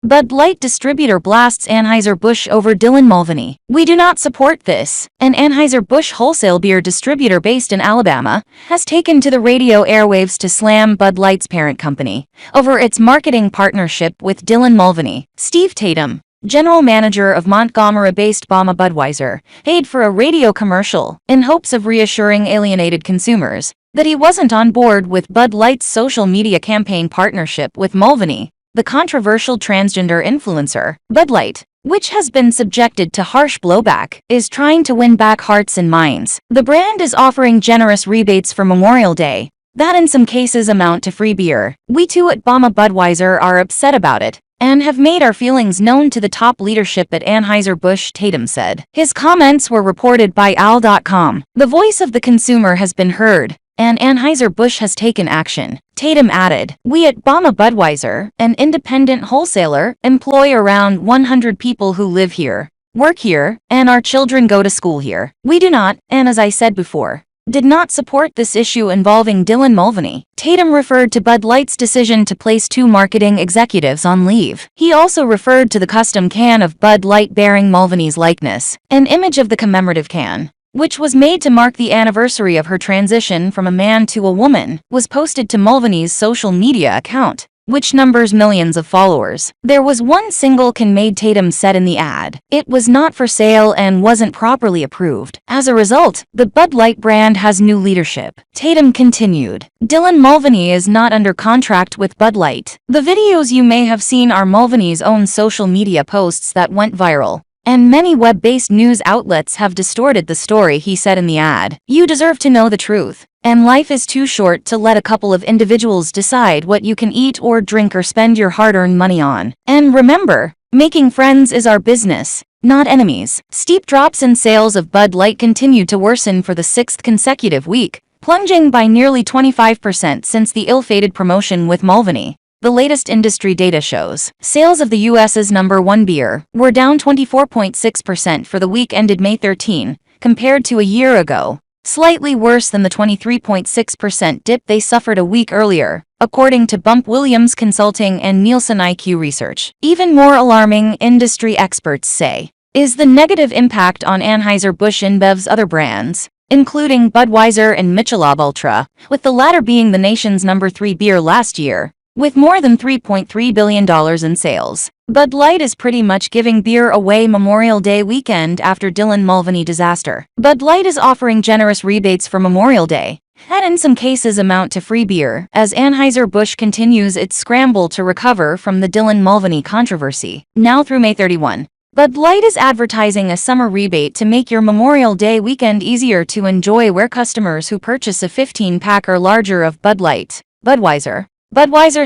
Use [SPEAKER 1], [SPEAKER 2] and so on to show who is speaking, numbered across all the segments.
[SPEAKER 1] Bud Light distributor blasts AnheuserBusch over Dylan Mulvaney. We do not support this. An AnheuserBusch wholesale beer distributor based in Alabama has taken to the radio airwaves to slam Bud Light's parent company over its marketing partnership with Dylan Mulvaney. Steve Tatum, general manager of Montgomery-based Budweiser, paid for a radio commercial in hopes of reassuring alienated consumers that he wasn't on board with Bud Light's social media campaign partnership with Mulvaney, the controversial transgender influencer. Bud Light, which has been subjected to harsh blowback, is trying to win back hearts and minds. The brand is offering generous rebates for Memorial Day that in some cases amount to free beer. We too at Budweiser are upset about it and have made our feelings known to the top leadership at Anheuser-Busch, Tatum said. His comments were reported by AL.com. The voice of the consumer has been heard, and Anheuser-Busch has taken action. Tatum added, "We at Budweiser, an independent wholesaler, employ around 100 people who live here, work here, and our children go to school here. We do not, and as I said before, did not support this issue involving Dylan Mulvaney." Tatum referred to Bud Light's decision to place 2 marketing executives on leave. He also referred to the custom can of Bud Light bearing Mulvaney's likeness. An image of the commemorative can, which was made to mark the anniversary of her transition from a man to a woman, was posted to Mulvaney's social media account, which numbers millions of followers. There was one single can made, Tatum said in the ad. It was not for sale and wasn't properly approved. As a result, the Bud Light brand has new leadership. Tatum continued, "Dylan Mulvaney is not under contract with Bud Light. The videos you may have seen are Mulvaney's own social media posts that went viral, and many web-based news outlets have distorted the story," he said in the ad. "You deserve to know the truth, and life is too short to let a couple of individuals decide what you can eat or drink or spend your hard-earned money on. And remember, making friends is our business, not enemies." Steep drops in sales of Bud Light continued to worsen for the 6th consecutive week, plunging by nearly 25% since the ill-fated promotion with Mulvaney. The latest industry data shows sales of the U.S.'s #1 beer were down 24.6% for the week ended May 13, compared to a year ago, slightly worse than the 23.6% dip they suffered a week earlier, according to Bump Williams Consulting and Nielsen IQ research. Even more alarming, industry experts say, is the negative impact on Anheuser-Busch InBev's other brands, including Budweiser and Michelob Ultra, with the latter being the nation's #3 beer last year, with more than $3.3 billion in sales. Bud Light is pretty much giving beer away Memorial Day weekend after Dylan Mulvaney disaster. Bud Light is offering generous rebates for Memorial Day that in some cases amount to free beer, as Anheuser-Busch continues its scramble to recover from the Dylan Mulvaney controversy. Now through May 31, Bud Light is advertising a summer rebate to make your Memorial Day weekend easier to enjoy, where customers who purchase a 15-pack or larger of Bud Light, Budweiser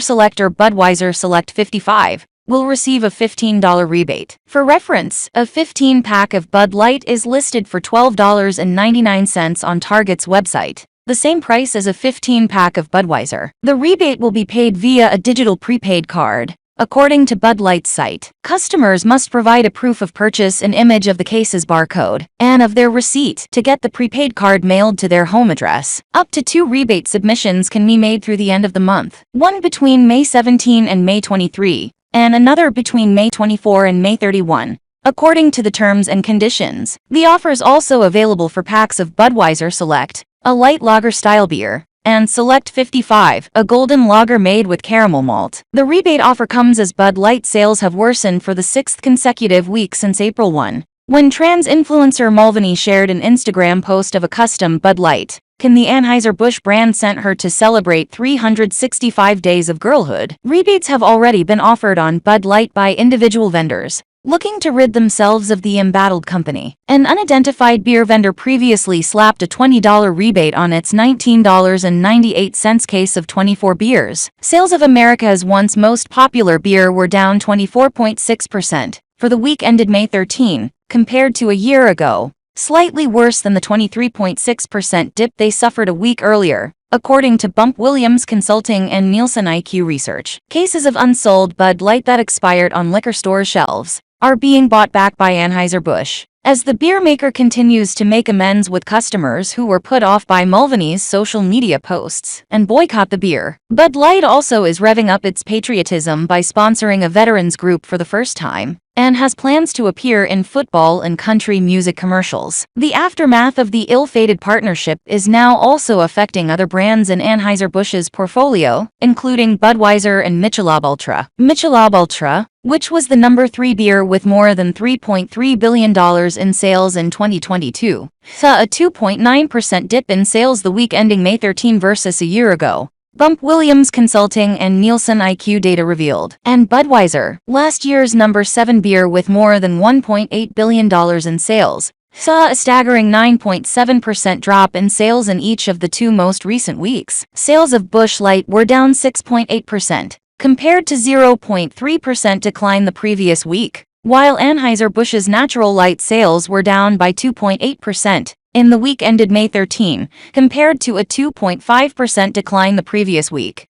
[SPEAKER 1] Select or Budweiser Select 55 will receive a $15 rebate. For reference, a 15-pack of Bud Light is listed for $12.99 on Target's website, the same price as a 15-pack of Budweiser. The rebate will be paid via a digital prepaid card. According to Bud Light's site, customers must provide a proof of purchase, an image of the case's barcode, and of their receipt to get the prepaid card mailed to their home address. Up to 2 rebate submissions can be made through the end of the month, one between May 17 and May 23, and another between May 24 and May 31. According to the terms and conditions, the offer is also available for packs of Budweiser Select, a light lager-style beer, and Select 55, a golden lager made with caramel malt. The rebate offer comes as Bud Light sales have worsened for the 6th consecutive week since April 1, when trans influencer Mulvaney shared an Instagram post of a custom Bud Light can the Anheuser-Busch brand sent her to celebrate 365 days of girlhood. Rebates have already been offered on Bud Light by individual vendors looking to rid themselves of the embattled company. An unidentified beer vendor previously slapped a $20 rebate on its $19.98 case of 24 beers. Sales of America's once most popular beer were down 24.6% for the week ended May 13, compared to a year ago, slightly worse than the 23.6% dip they suffered a week earlier, according to Bump Williams Consulting and Nielsen IQ research. Cases of unsold Bud Light that expired on liquor store shelves are being bought back by Anheuser-Busch as the beer maker continues to make amends with customers who were put off by Mulvaney's social media posts and boycott the beer. Bud Light also is revving up its patriotism by sponsoring a veterans group for the first time, and has plans to appear in football and country music commercials. The aftermath of the ill-fated partnership is now also affecting other brands in Anheuser-Busch's portfolio, including Budweiser and Michelob Ultra. Michelob Ultra, which was the number 3 beer with more than $3.3 billion in sales in 2022, saw a 2.9% dip in sales the week ending May 13 versus a year ago, Bump Williams Consulting and Nielsen IQ data revealed. And Budweiser, last year's number 7 beer with more than $1.8 billion in sales, saw a staggering 9.7% drop in sales in each of the 2 most recent weeks. Sales of Busch Light were down 6.8%, compared to 0.3% decline the previous week, while Anheuser-Busch's Natural Light sales were down by 2.8%. In the week ended May 13, compared to a 2.5% decline the previous week.